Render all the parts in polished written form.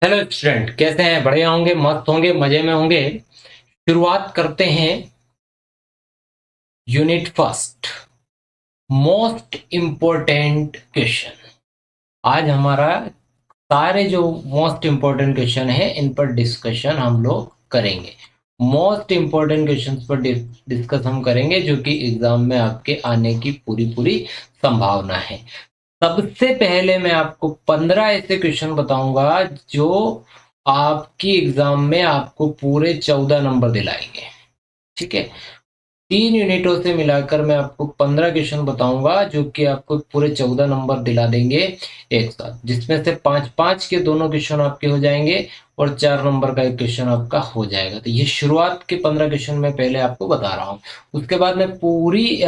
Hello student, कैसे हैं? बढ़िया होंगे, मस्त होंगे, मजे में होंगे। शुरुआत करते हैं। Unit first, most important question. आज हमारा सारे जो मोस्ट इम्पोर्टेंट क्वेश्चन है इन पर डिस्कशन हम लोग करेंगे। मोस्ट इम्पोर्टेंट क्वेश्चन पर डिस्कस हम करेंगे जो कि एग्जाम में आपके आने की पूरी पूरी संभावना है। सबसे पहले मैं आपको 15 ऐसे क्वेश्चन बताऊंगा जो आपकी एग्जाम में आपको पूरे 14 नंबर दिलाएंगे। ठीक है, 3 यूनिटों से मिलाकर मैं आपको 15 क्वेश्चन बताऊंगा जो कि आपको पूरे 14 नंबर दिला देंगे एक साथ, जिसमें से 5-5 के दोनों क्वेश्चन आपके हो जाएंगे और 4 नंबर का एक क्वेश्चन आपका हो जाएगा। तो ये शुरुआत के 15 क्वेश्चन मैं पहले आपको बता रहा हूँ। उसके बाद मैं पूरी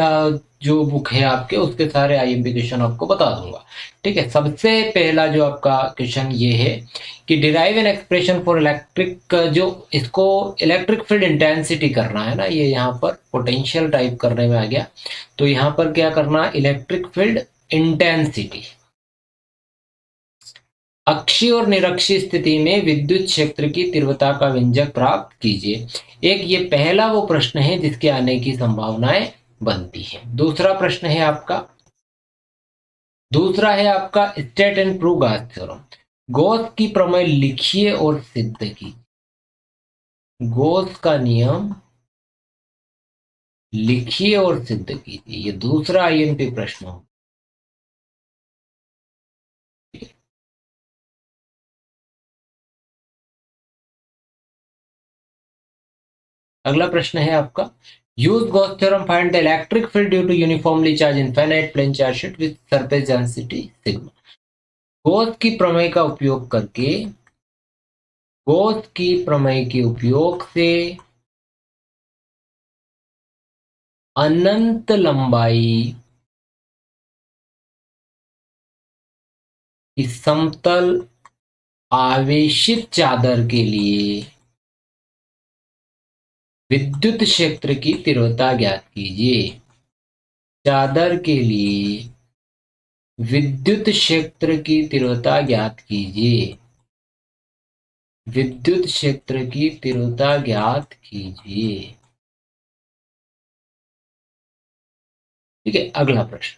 जो बुक है आपके उसके सारे आईएमपी क्वेश्चन आपको बता दूंगा। ठीक है, सबसे पहला जो आपका क्वेश्चन ये है कि derive an expression for electric, जो इसको इलेक्ट्रिक फील्ड इंटेंसिटी करना है ना, ये यहाँ पर पोटेंशियल टाइप करने में आ गया। तो यहाँ पर क्या करना, इलेक्ट्रिक फील्ड इंटेंसिटी। अक्षीय और निरक्षीय स्थिति में विद्युत क्षेत्र की तीव्रता का व्यंजक प्राप्त कीजिए। एक ये पहला वो प्रश्न है जिसके आने की संभावनाएं बनती है। दूसरा है आपका state and prove Gauss theorem. Gauss की प्रमेय लिखिए और सिद्ध कीजिए। गॉस का नियम लिखिए और सिद्ध कीजिए, ये दूसरा आईएमपी प्रश्न हो। अगला प्रश्न है आपका, use Gauss theorem find the electric field due to uniformly charged infinite plane charge sheet with surface density sigma. Gauss की प्रमेय का उपयोग करके, गॉस की प्रमेय के उपयोग से अनंत लंबाई की समतल आवेशित चादर के लिए विद्युत क्षेत्र की तीव्रता ज्ञात कीजिए। चादर के लिए विद्युत क्षेत्र की तीव्रता ज्ञात कीजिए। विद्युत क्षेत्र की तीव्रता ज्ञात कीजिए। ठीक है, अगला प्रश्न,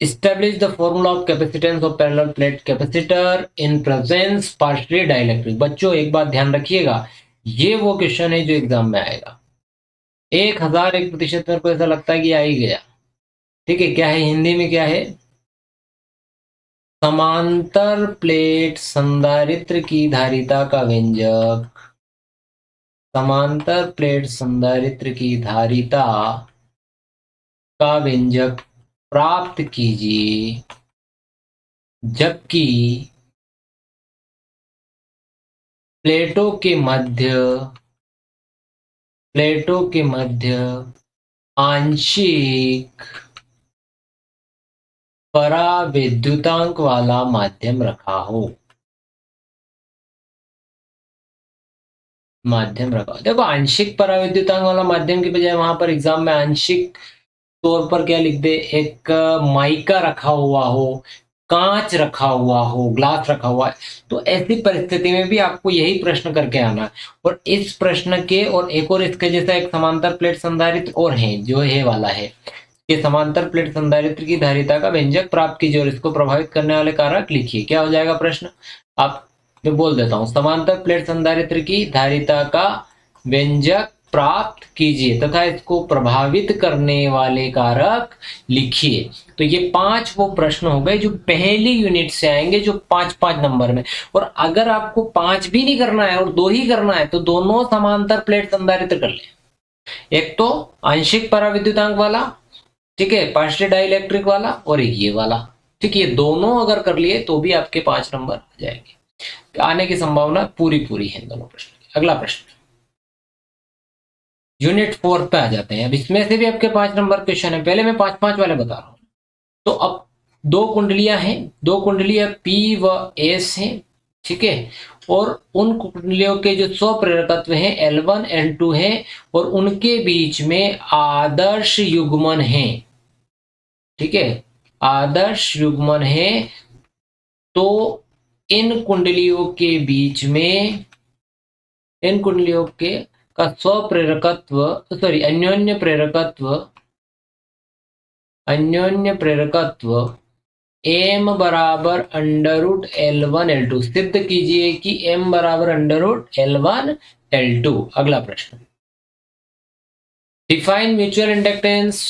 establish the formula of capacitance of parallel plate capacitor in presence partially dielectric। बच्चों एक बात ध्यान रखिएगा, ये वो क्वेश्चन है जो एग्जाम में आएगा। 1001% मेरे को ऐसा लगता है कि आ ही गया। ठीक है, क्या है हिंदी में, क्या है? समांतर प्लेट संधारित्र की धारिता का व्यंजक। समांतर प्लेट संधारित्र की धारिता का व्यंजक प्राप्त कीजिए जबकि प्लेटों के मध्य आंशिक पराविद्युतांक वाला माध्यम रखा हो। देखो, आंशिक पराविद्युतांक वाला माध्यम की बजाय वहां पर एग्जाम में आंशिक तौर पर क्या लिख दे, एक माइका रखा हुआ हो, कांच रखा हुआ हो, ग्लास रखा हुआ है। तो ऐसी परिस्थिति में भी आपको यही प्रश्न करके आना है। और इस प्रश्न के और एक और इसके जैसा एक समांतर प्लेट संधारित्र और है जो है वाला है कि समांतर प्लेट संधारित्र की धारिता का व्यंजक प्राप्त कीजिए और इसको प्रभावित करने वाले कारक लिखिए। क्या हो जाएगा प्रश्न? आप, मैं बोल देता हूं, समांतर प्लेट संधारित्र की धारिता का व्यंजक प्राप्त कीजिए तथा इसको प्रभावित करने वाले कारक लिखिए। तो ये 5 वो प्रश्न हो गए जो पहली यूनिट से आएंगे, जो 5-5 नंबर में। और अगर आपको 5 भी नहीं करना है और 2 ही करना है तो दोनों समांतर प्लेट संधारित्र कर ले। एक तो आंशिक पराविद्युतांक वाला, ठीक है, पार्शियल डाइलेक्ट्रिक वाला, और एक ये वाला। ठीक है, ये दोनों अगर कर लिए तो भी आपके 5 नंबर आ जाएंगे। आने की संभावना पूरी पूरी है दोनों प्रश्न की। अगला प्रश्न, यूनिट 4 पे आ जाते हैं। अब इसमें से भी आपके 5 नंबर क्वेश्चन है। पहले मैं 5-5 वाले बता रहा हूं। तो अब दो कुंडलियां हैं, दो कुंडलियां P व S हैं। ठीक है, और उन कुंडलियों के जो 100 प्रेरकत्व हैं L1 L2 हैं और उनके बीच में आदर्श युग्मन है। ठीक है, आदर्श युग्मन है। तो इन कुंडलियों के बीच में, इन कुंडलियों के का स्वप्रेरकत्व, सॉरी अन्योन्य प्रेरकत्व m बराबर √L1 L2 सिद्ध कीजिए कि m बराबर √L1 L2। अगला प्रश्न, डिफाइन म्यूचुअल इंडक्टेंस।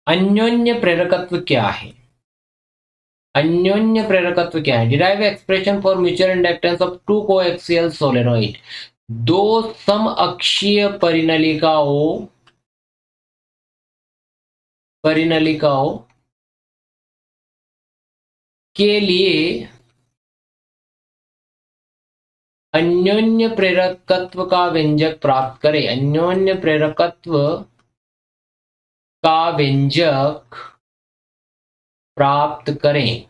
अन्योन्य प्रेरकत्व क्या है? अन्योन्य प्रेरकत्व क्या है? Derive expression for mutual inductance of two coaxial solenoid. दो समअक्षीय परिनलिकाओं के लिए अन्योन्य प्रेरकत्व का व्यंजक प्राप्त करें। अन्योन्य प्रेरकत्व का व्यंजक प्राप्त करें।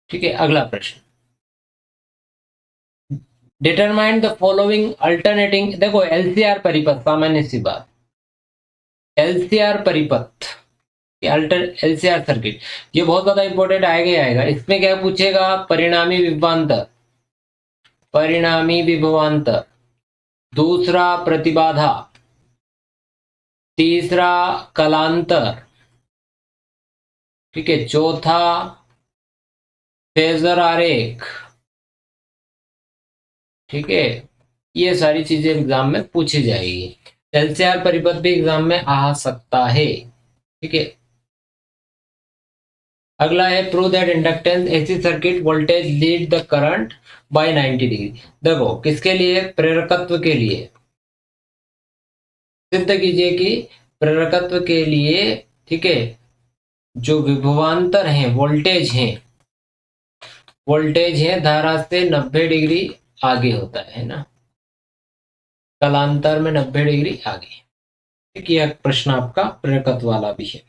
ठीक है, अगला प्रश्न, डिटरमाइन द फॉलोइंग अल्टरनेटिंग। देखो एलसीआर परिपथ, सामान्य सी बात, एलसीआर परिपथ, एलसीआर सर्किट, ये बहुत ज्यादा इंपॉर्टेंट आएगा ही आएगा। इसमें क्या पूछेगा? परिणामी विभवांतर, परिणामी विभवांतर, दूसरा प्रतिबाधा, तीसरा कलांतर, ठीक है, चौथा फेजर आरेख। ठीक है, ये सारी चीजें एग्जाम में पूछी जाएगी। एलसीआर परिपथ भी एग्जाम में आ सकता है। ठीक है, अगला है prove that inductance AC circuit voltage lead the current by 90 degree. देखो किसके लिए? प्रेरकत्व के लिए। सिद्ध कीजिए कि प्रेरकत्व के लिए, ठीक है, जो विभवांतर है, वोल्टेज है धारा से 90 डिग्री आगे होता है ना, कलांतर में 90 डिग्री आगे। ठीक है, यह प्रश्न आपका प्रेरकत्व वाला भी है।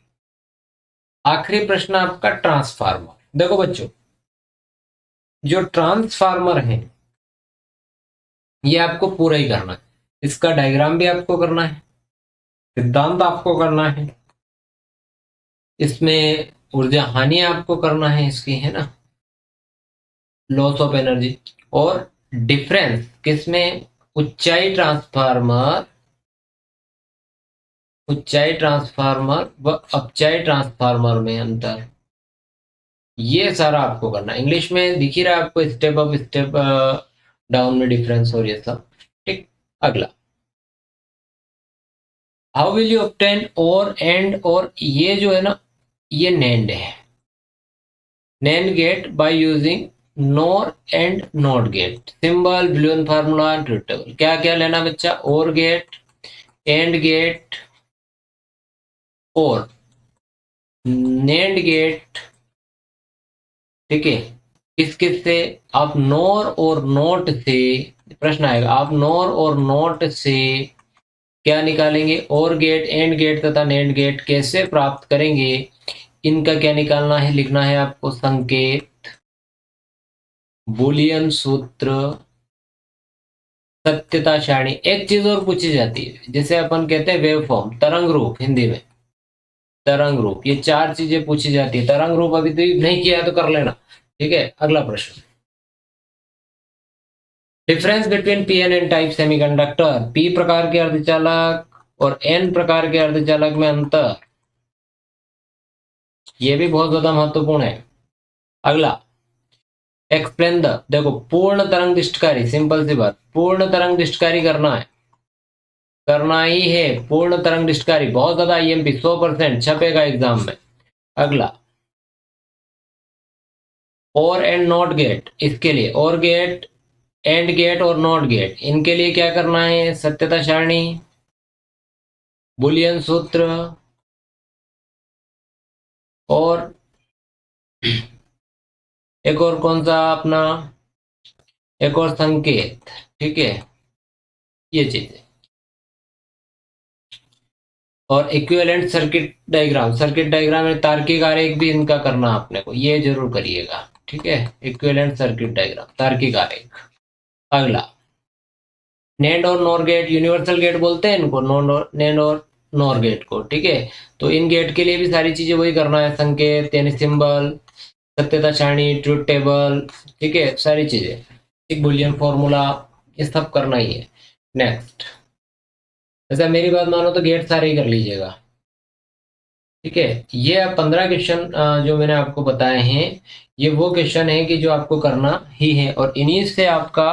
आखिरी प्रश्न आपका ट्रांसफार्मर। देखो बच्चों, जो ट्रांसफार्मर है ये आपको पूरा ही करना है। इसका डायग्राम भी आपको करना है, सिद्धांत आपको करना है, इसमें ऊर्जा हानि आपको करना है इसकी, है ना, लॉस ऑफ एनर्जी, और डिफरेंस किसमें? ऊंचाई ट्रांसफार्मर व अपचाई ट्रांसफार्मर में अंतर, ये सारा आपको करना है। इंग्लिश में दिख ही रहा है आपको, स्टेप अप स्टेप डाउन में डिफरेंस और ये सब। ठीक, अगला, how will you obtain OR AND, और ये जो है ना, ये नेंड है, NAND gate by using NOR AND NOT gate, symbol, Boolean formula, truth table. क्या क्या लेना बच्चा? और गेट, एंड गेट और नेंड गेट। ठीक है, किस किस से? आप नॉर और नॉट से, प्रश्न आएगा, आप नॉर और नॉट से क्या निकालेंगे? और गेट, एंड गेट तथा नेंड गेट कैसे प्राप्त करेंगे? इनका क्या निकालना है? लिखना है आपको संकेत, बुलियन सूत्र, सत्यता सारणी। एक चीज और पूछी जाती है, जैसे अपन कहते हैं वेव फॉर्म, तरंग रूप, हिंदी में तरंग रूप, ये चार चीजें पूछी जाती है। तरंग रूप अभी तो नहीं किया है तो कर लेना। ठीक है, अगला प्रश्न, difference between P and N type semiconductor. P प्रकार के अर्धचालक और एन प्रकार के अर्धचालक में अंतर, ये भी बहुत ज्यादा महत्वपूर्ण है। अगला, एक्सप्लेन द, देखो पूर्ण तरंग दृष्टिकारी, सिंपल सी बात, पूर्ण तरंग दृष्टिकारी करना ही है। पूर्ण तरंग दृष्टिकारी बहुत ज्यादा आईएमपी 100% छपेगा एग्जाम में। अगला, और एंड नॉट गेट, इसके लिए और गेट, एंड गेट और नॉट गेट, इनके लिए क्या करना है? सत्यता सारणी, बुलियन सूत्र, और एक और कौन सा अपना, एक और संकेत। ठीक है, ये चीजें, और इक्विवेलेंट सर्किट डायग्राम में तार्किक आरेख भी इनका करना आपने को, ये जरूर करिएगा। ठीक है, इक्विवेलेंट सर्किट डायग्राम, तार्किक आरेख। अगला, नेंड और नॉर गेट, यूनिवर्सल गेट बोलते हैं इनको, नेंड और नॉर गेट को। ठीक है, तो इन गेट के लिए भी सारी चीजें वही करना है, संकेत यानी सिंबल, सत्यता सारणी, ट्रुथ टेबल, ठीक है, सारी चीजें, एक बुलियन फॉर्मूला, ये सब करना ही है। नेक्स्ट, ऐसा मेरी बात मानो तो गेट सारे ही कर लीजिएगा, ठीक है। ये 15 क्वेश्चन जो मैंने आपको बताए हैं, ये वो क्वेश्चन है कि जो आपको करना ही है, और इन्हीं से आपका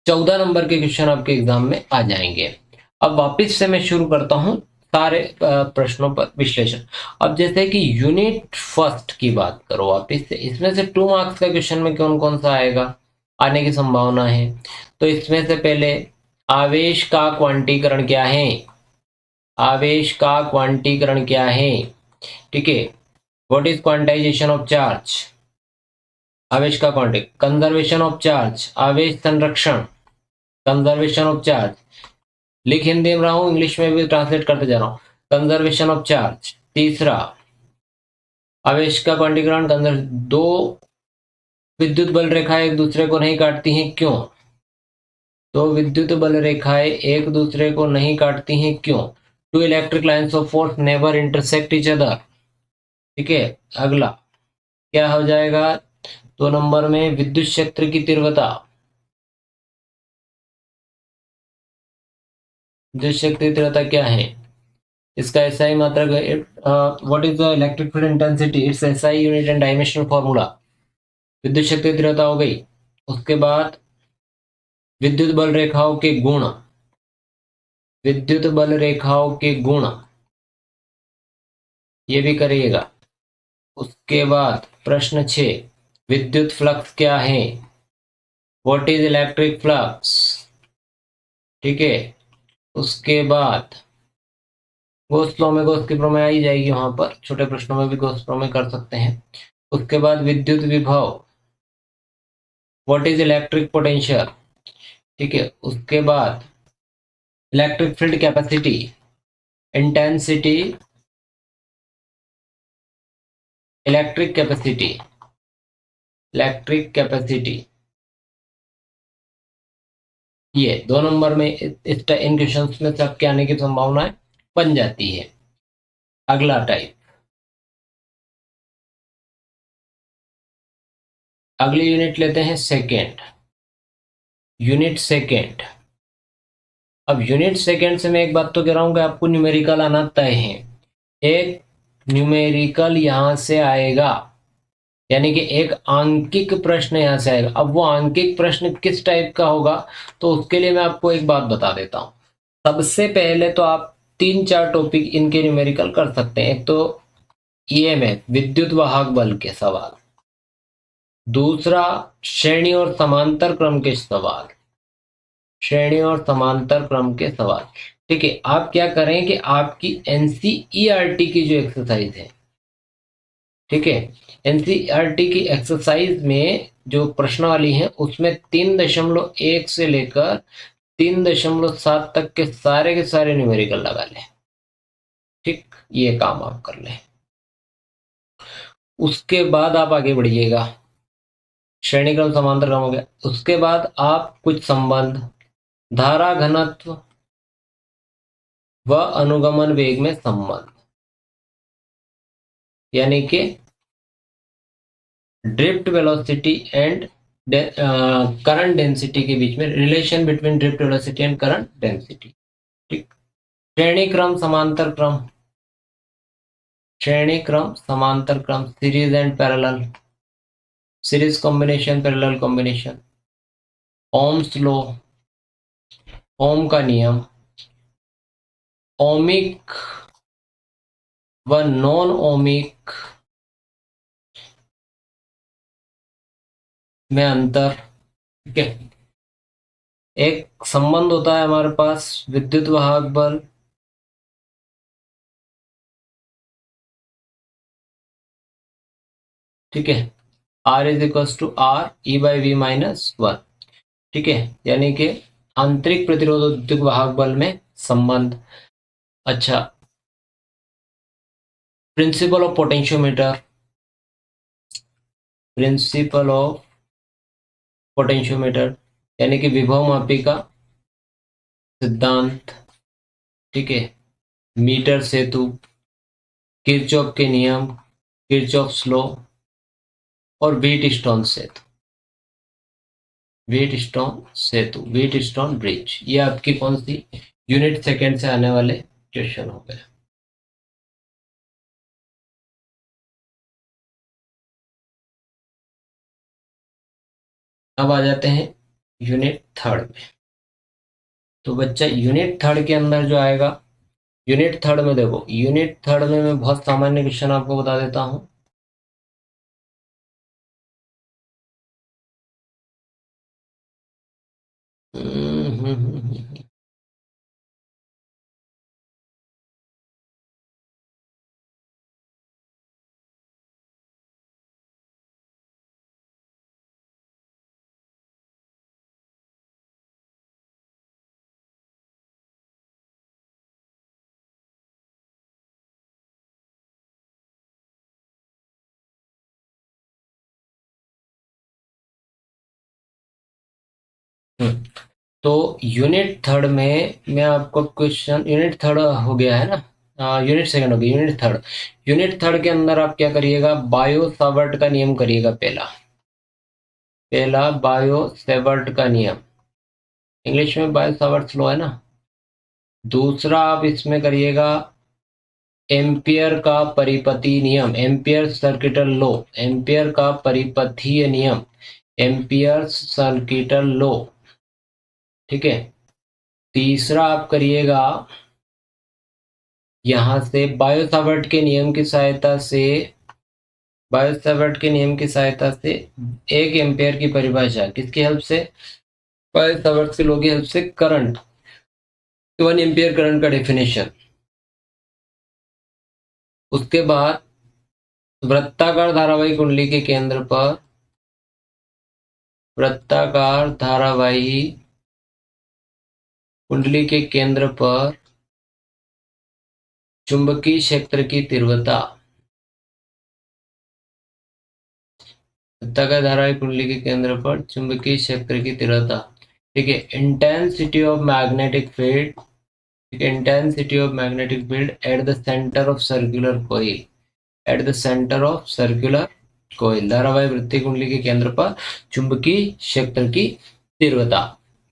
14 नंबर के क्वेश्चन आपके एग्जाम में आ जाएंगे। अब वापस से मैं शुरू करता हूं सारे प्रश्नों पर विश्लेषण। अब जैसे कि यूनिट फर्स्ट की बात करो वापस से, इसमें से 2 मार्क्स का क्वेश्चन में कौन कौन सा आएगा, आने की संभावना है। तो इसमें से पहले, आवेश का क्वांटीकरण क्या है, आवेश का क्वांटीकरण क्या है, ठीक है। What is quantization of charge, आवेश का क्वांटिक, कंजर्वेशन ऑफ चार्ज, आवेश संरक्षण, कंजर्वेशन ऑफ चार्ज, लिख हिंदी में रहा हूं, इंग्लिश में भी ट्रांसलेट करते जा रहा हूं, कंजर्वेशन ऑफ चार्ज। तीसरा, आवेश का क्वांटीकरण, कंजर्व, दो विद्युत बल रेखाएं एक दूसरे को नहीं काटती हैं, क्यों, तो विद्युत बल रेखाएं एक दूसरे को नहीं काटती हैं, क्यों, two electric lines of force never intersect each other, ठीक है। अगला क्या हो जाएगा, 2 नंबर में, विद्युत क्षेत्र की तीव्रता, विद्युत क्षेत्र की तीव्रता क्या है, इसका एसआई मात्रक, what is the electric field intensity, it's SI unit and dimensional formula, विद्युत शक्ति तीव्रता हो गई। उसके बाद विद्युत बल रेखाओं के गुण, विद्युत बल रेखाओं के गुण, ये भी करिएगा। उसके बाद प्रश्न 6, विद्युत फ्लक्स क्या है, व्हाट इज इलेक्ट्रिक फ्लक्स, ठीक है। उसके बाद गॉस लॉ में गॉस की प्रमेय आई जाएगी, वहां पर छोटे प्रश्नों में भी गॉस प्रमेय कर सकते हैं। उसके बाद विद्युत विभव, व्हाट इज इलेक्ट्रिक पोटेंशियल, ठीक है। उसके बाद electric field capacity, intensity, electric capacity, electric capacity, ये 2 नंबर में इन क्वेश्चंस में सबके आने की संभावना बन जाती है। अगला टाइप, अगली यूनिट लेते हैं सेकेंड, यूनिट सेकेंड। अब यूनिट सेकेंड से मैं एक बात तो कह रहा हूं कि आपको न्यूमेरिकल आना तय है, एक न्यूमेरिकल यहां से आएगा, यानी कि एक आंकिक प्रश्न यहां से आएगा। अब वो आंकिक प्रश्न किस टाइप का होगा, तो उसके लिए मैं आपको एक बात बता देता हूं। सबसे पहले तो आप 3-4 टॉपिक इनके न्यूमेरिकल कर सकते हैं। एक तो ईएमएफ, विद्युत वाहक बल के सवाल, दूसरा श्रेणी और समांतर क्रम के सवाल, श्रेणी और समांतर क्रम के सवाल, ठीक है। आप क्या करें कि आपकी एनसीईआरटी की जो एक्सरसाइज है, ठीक है, एनसीईआरटी की एक्सरसाइज में जो प्रश्नावली है उसमें 3.1 से लेकर 3.7 तक के सारे न्यूमेरिकल लगा लें, ठीक, ये काम आप कर लें। उसके बाद आप आगे बढ़िएगा, श्रेणी क्रम समांतर क्रम हो गया। उसके बाद आप कुछ संबंध, धारा घनत्व व अनुगमन वेग में संबंध, यानी कि drift velocity and current density के बीच में relation between drift velocity and current density, ठीक। श्रेणी क्रम समांतर क्रम, श्रेणी क्रम समांतर क्रम, series and parallel, series combination, parallel combination, ohm's law, ohm का नियम, ओमिक व नॉन ओमिक में अंतर, ठीक है। एक संबंध होता है हमारे पास विद्युत वाहक बल, ठीक है, r is equal to R E by V minus 1, ठीक है, यानी कि आंतरिक प्रतिरोध विद्युत वाहक बल में संबंध। अच्छा, principle of potentiometer, principle of potentiometer, यानी कि विभव मापी का सिद्धांत, ठीक है, मीटर सेतु, किरचॉफ के नियम, किरचॉफ्स लॉ और व्हीटस्टोन सेतु, व्हीटस्टोन ब्रिज। ये आपकी कौन सी यूनिट सेकंड से आने वाले क्वेश्चन हो गए। अब आ जाते हैं यूनिट थर्ड में। तो बच्चा यूनिट थर्ड के अंदर जो आएगा, यूनिट थर्ड में देखो, यूनिट थर्ड में मैं बहुत सामान्य क्वेश्चन आपको बता देता हूं। तो यूनिट थर्ड में मैं आपको क्वेश्चन, यूनिट थर्ड हो गया है ना, यूनिट सेकंड हो गया, यूनिट थर्ड के अंदर आप क्या करिएगा, बायो सावर्ट का नियम करिएगा। पहला बायो सावर्ट का नियम, इंग्लिश में बायो सावर्ट लॉ है ना। दूसरा आप इसमें करिएगा एम्पियर का परिपथी नियम, एम्पियर सर्किटल लॉ, एम्पियर का परिपथीय नियम, एम्पियर सर्किटल लॉ। ठीक है। तीसरा आप करिएगा यहां से बायो सावर्ट के नियम की सहायता से, बायो सावर्ट के नियम की सहायता से एक एम्पियर की परिभाषा किसकी हेल्प से, बायो सावर्ट के लॉ की हेल्प से करंट, 1 एम्पियर करंट का डेफिनेशन। उसके बाद वृत्ताकार धारावाही कुंडली के केंद्र पर, वृत्ताकार धारावाही कुंडली के केंद्र पर चुंबकीय क्षेत्र की तीव्रता, वृत्ताकार धारावाही कुंडली के केंद्र पर चुंबकीय क्षेत्र की तीव्रता। ठीक है। इंटेंसिटी ऑफ मैग्नेटिक फील्ड, ठीक है, intensity of magnetic field at the centre of circular coil, at the centre of circular coil, धारावाही वृत्तीय कुंडली के केंद्र पर चुंबकीय क्षेत्र की तीव्रता।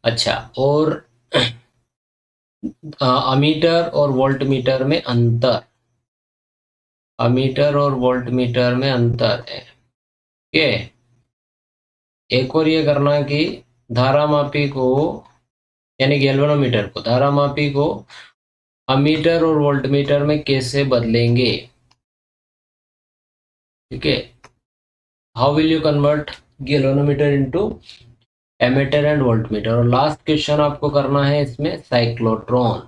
अच्छा, और अमीटर और वोल्टमीटर में अंतर, अमीटर और वोल्टमीटर में अंतर है। ठीक है। एक और ये करना कि धारामापी को, यानी गैल्वेनोमीटर को, धारामापी को अमीटर और वोल्टमीटर में कैसे बदलेंगे। ठीक है। How will you convert galvanometer into ammeter and voltmeter. और लास्ट क्वेश्चन आपको करना है इसमें साइक्लोट्रॉन।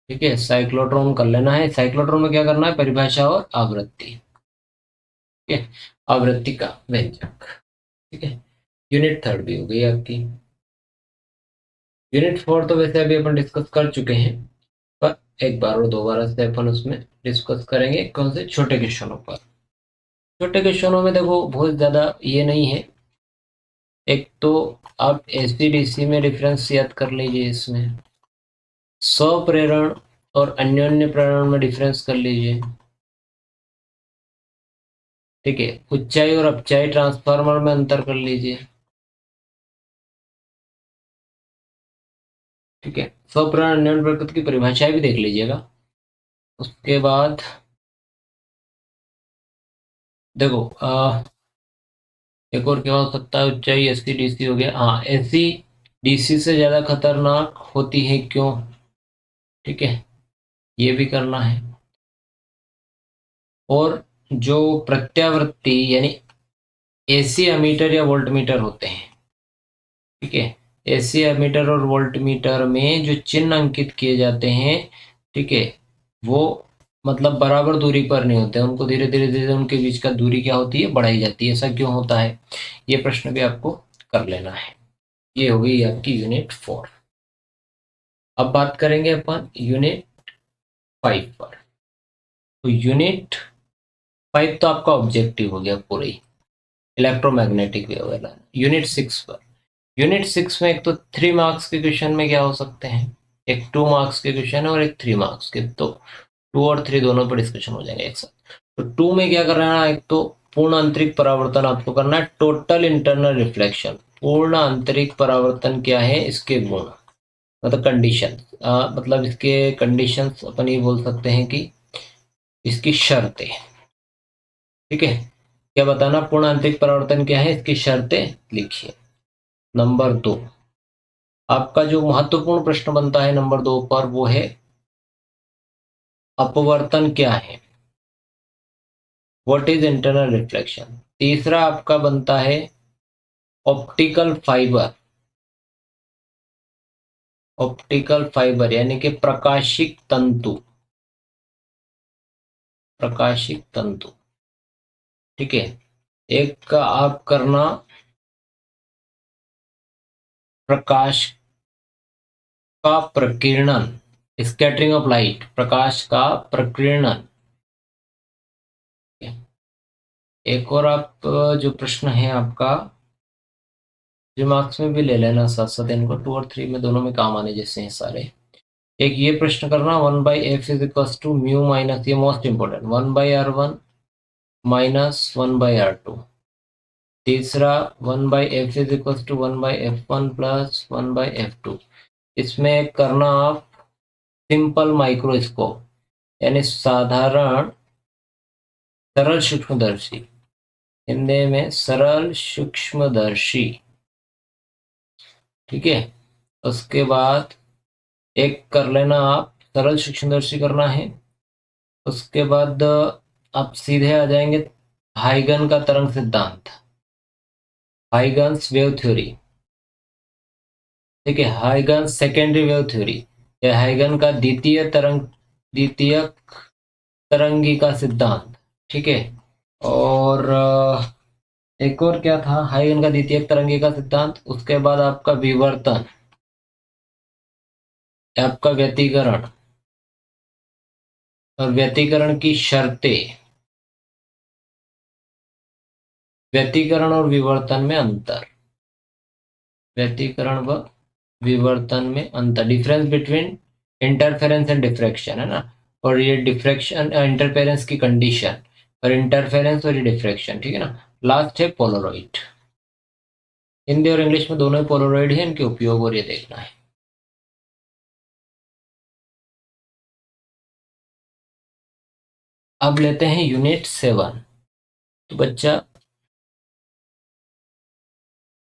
ठीक है, साइक्लोट्रॉन कर लेना है। साइक्लोट्रॉन में क्या करना है, परिभाषा और आवृत्ति। ठीक है, आवृत्ति का व्यंजक। ठीक है, यूनिट थर्ड भी हो गई आपकी। यूनिट फोर तो वैसे अभी अपन डिस्कस कर चुके हैं, पर एक बार और दोबारा से अपन उसमें डिस्कस करेंगे। कौन से, छोटे क्वेश्चनों पर। छोटे क्वेश्चनों में देखो बहुत ज्यादा ये नहीं है। एक तो आप एसी डीसी में डिफरेंस याद कर लीजिए, इसमें स्वप्रेरण और अन्योन्य प्रेरण में डिफरेंस कर लीजिए। ठीक है, उच्चाई और अपचाई ट्रांसफार्मर में अंतर कर लीजिए। ठीक है, स्वप्रेरण अन्योन्य प्रेरकत्व की परिभाषाएं भी देख लीजिएगा। उसके बाद देखो एक और क्या हो सकता है, उच्चाई एसी डीसी हो गया। हाँ, एसी डीसी से ज्यादा खतरनाक होती है क्यों। ठीक है, ये भी करना है। और जो प्रत्यावर्ती यानी एसी एमीटर या वोल्टमीटर होते हैं, ठीक है, एसी एमीटर और वोल्टमीटर में जो चिन्ह अंकित किए जाते हैं, ठीक है, वो मतलब बराबर दूरी पर नहीं होते हैं, उनको धीरे धीरे धीरे उनके बीच का दूरी क्या होती है, बढ़ाई जाती है। ऐसा क्यों होता है, ये प्रश्न भी आपको कर लेना है। ये हो गई आपकी यूनिट 4। अब बात करेंगे अपन यूनिट 5 पर। तो यूनिट 5 तो आपका ऑब्जेक्टिव हो गया पूरी, इलेक्ट्रोमैग्नेटिक वेव वाला। यूनिट 6 पर, यूनिट 6 में एक तो 3 मार्क्स के क्वेश्चन में क्या हो सकते हैं, एक 2 मार्क्स के क्वेश्चन और एक 3 मार्क्स के। तो 2 और 3 दोनों पर डिस्कशन हो जाएंगे एक साथ। तो 2 में क्या करना है, एक तो पूर्ण आंतरिक परावर्तन आपको करना है, टोटल इंटरनल रिफ्लेक्शन। पूर्ण आंतरिक परावर्तन क्या है, इसके गुण मतलब कंडीशन, मतलब इसके कंडीशंस अपन ये बोल सकते हैं कि इसकी शर्तें। ठीक है, क्या बताना, पूर्ण आंतरिक परावर्तन क्या है, इसकी शर्तें लिखिए। नंबर 2, आपका जो महत्वपूर्ण प्रश्न बनता है नंबर 2 पर, वो है अपवर्तन क्या है, व्हाट इज इंटरनल रिफ्लेक्शन। तीसरा आपका बनता है ऑप्टिकल फाइबर, ऑप्टिकल फाइबर यानी कि प्रकाशिक तंतु, प्रकाशिक तंतु। ठीक है, एक का आप करना प्रकाश का प्रकीर्णन, स्कैटरिंग ऑफ लाइट, प्रकाश का प्रकीर्णन। एक और आप जो प्रश्न है आपका, जो मार्क्स में भी ले लेना साथ साथ, इनको 2 और 3 में दोनों में काम आने जैसे हैं सारे। एक ये प्रश्न करना, 1/f is equal to mu minus, ये most important, 1/r1 minus 1/r2। तीसरा 1/f is equal to 1/f1 plus 1/f2। इसमें करना आप सिंपल माइक्रोस्कोप यानी साधारण सरल सूक्ष्मदर्शी, हिंदी में सरल सूक्ष्मदर्शी। ठीक है, उसके बाद एक कर लेना आप सरल सूक्ष्मदर्शी करना है। उसके बाद आप सीधे आ जाएंगे हाइगन का तरंग सिद्धांत, हाइगन्स वेव थ्योरी। ठीक है, हाइगन सेकेंडरी वेव थ्योरी या हाइगन का द्वितीयक तरंगी का सिद्धांत। ठीक है, और एक और क्या था, हाइगन का द्वितीयक तरंगी का सिद्धांत। उसके बाद आपका विवर्तन, आपका व्यतिकरण और व्यतिकरण की शर्तें, व्यतिकरण और विवर्तन में अंतर, व्यतिकरण व विवर्तन में अंतर, difference between interference and diffraction, है ना। और ये डिफ्रैक्शन इंटरफेरेंस की कंडीशन, और इंटरफेरेंस और ये डिफ्रैक्शन। ठीक है ना। लास्ट है पोलरॉइड, हिंदी और इंग्लिश में दोनों ही पोलरॉइड है, इनके उपयोग और ये देखना है। अब लेते हैं यूनिट 7। तो बच्चा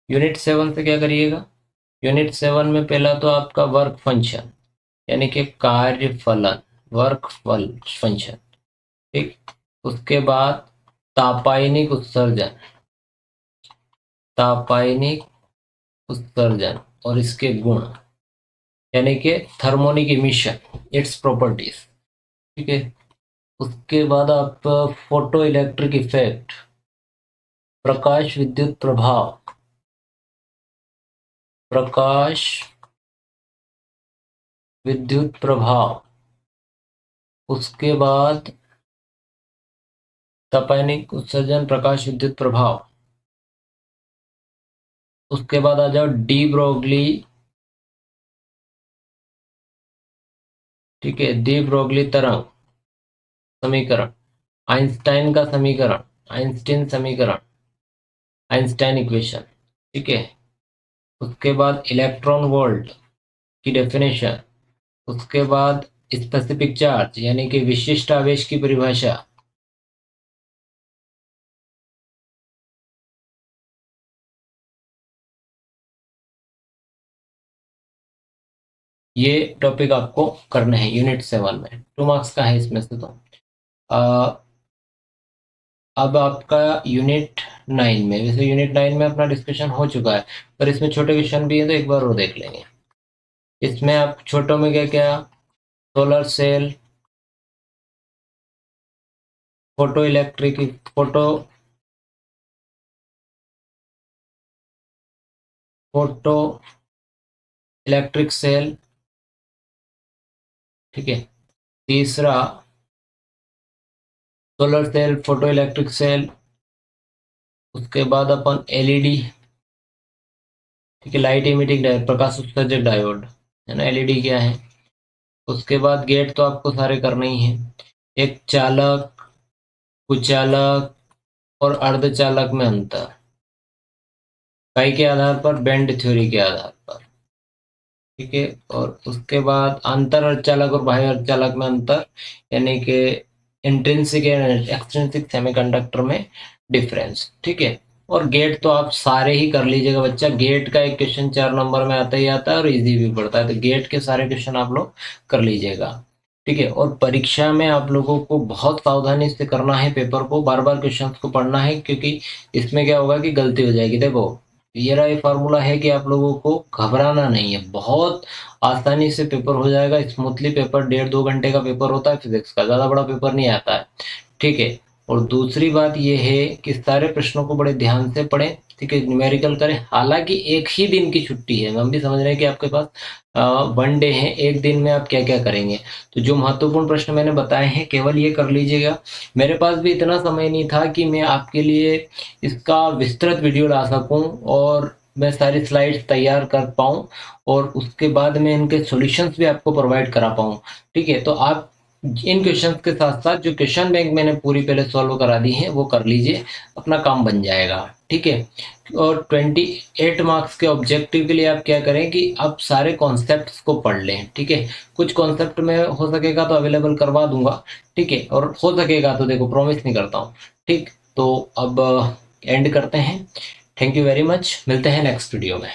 यूनिट 7 से क्या करिएगा, यूनिट 7 में पहला तो आपका वर्क फंक्शन यानी कि कार्य फलन, वर्क फल फंक्शन। ठीक, उसके बाद तापायनिक उत्सर्जन, तापायनिक उत्सर्जन और इसके गुण यानी कि थर्मोनिक इमिशन, इट्स प्रॉपर्टीज। ठीक है, उसके बाद आप फोटो इलेक्ट्रिक इफेक्ट, प्रकाश विद्युत प्रभाव, प्रकाश विद्युत प्रभाव। उसके बाद तापायनिक उत्सर्जन, प्रकाश विद्युत प्रभाव। उसके बाद आ जाओ डी ब्रोगली। ठीक है, डी ब्रोगली तरंग समीकरण, आइंस्टाइन का समीकरण, आइंस्टीन समीकरण, आइंस्टाइन इक्वेशन। ठीक है, उसके बाद इलेक्ट्रॉन वोल्ट की डेफिनेशन। उसके बाद स्पेसिफिक चार्ज यानी कि विशिष्ट आवेश की परिभाषा। ये टॉपिक आपको करने हैं यूनिट 7 में, 2 मार्क्स का है इसमें से। तो अब आपका यूनिट 9 में, वैसे यूनिट 9 में अपना डिस्कशन हो चुका है, पर इसमें छोटे क्वेश्चन भी है तो एक बार वो देख लेंगे। इसमें आप छोटों में क्या क्या, solar cell, photoelectric, photo photoelectric cell. ठीक है, तीसरा solar cell, photoelectric cell. उसके बाद अपन एलईडी, ठीक है, लाइट इमिटिंग डायोड, प्रकाश उत्सर्जक डायोड, है ना। एलईडी क्या है, उसके बाद गेट तो आपको सारे करने ही हैं। एक चालक, कुचालक और अर्धचालक में अंतर, काई के आधार पर, बेंड थ्योरी के आधार पर, ठीक है। और उसके बाद अंतर अर्धचालक और बाह्य अर्धचालक में अंतर, यानी कि इंट्रिंसिक एंड एक्सट्रिंसिक सेमीकंडक्टर में डिफरेंस, ठीक है। और गेट तो आप सारे ही कर लीजिएगा बच्चा, गेट का एक क्वेश्चन 4 नंबर में आता ही आता है और इजी भी पड़ता है, तो गेट के सारे क्वेश्चन आप लोग कर लीजिएगा, ठीक है। और परीक्षा में आप लोगों को बहुत सावधानी से करना है, पेपर को बार बार क्वेश्चन को पढ़ना है, क्योंकि इसमें क्या होगा कि गलती हो जाएगी। देखो ये रहा, ये फार्मूला है कि आप लोगों को घबराना नहीं है, बहुत आसानी से पेपर हो जाएगा स्मूथली। पेपर 1.5-2 घंटे का पेपर होता है फिजिक्स का, ज़्यादा बड़ा पेपर नहीं आता है, ठीक है। और दूसरी बात ये है कि सारे प्रश्नों को बड़े ध्यान से पढ़ें, ठीक है, न्यूमेरिकल करें। हालांकि एक ही दिन की छुट्टी है, हम भी समझ रहे हैं कि आपके पास 1 डे है, एक दिन में आप क्या क्या करेंगे। तो जो महत्वपूर्ण प्रश्न मैंने बताए हैं केवल ये कर लीजिएगा। मेरे पास भी इतना समय नहीं था कि मैं आपके लिए इसका विस्तृत वीडियो ला सकूं और मैं सारी स्लाइड्स तैयार कर पाऊं और उसके बाद में इनके सॉल्यूशंस भी आपको प्रोवाइड करा पाऊं, ठीक है। तो आप इन क्वेश्चंस के साथ साथ जो क्वेश्चन बैंक मैंने पूरी पहले सॉल्व करा दी है वो कर लीजिए, अपना काम बन जाएगा, ठीक है। और 28 मार्क्स के ऑब्जेक्टिव के लिए आप क्या करें कि आप सारे कॉन्सेप्ट्स को पढ़ लें, ठीक है। कुछ कॉन्सेप्ट में हो सकेगा तो अवेलेबल करवा दूंगा, ठीक है, और हो सकेगा तो देखो प्रॉमिस नहीं करता हूँ, ठीक। तो अब एंड करते हैं। थैंक यू वेरी मच, मिलते हैं नेक्स्ट वीडियो में।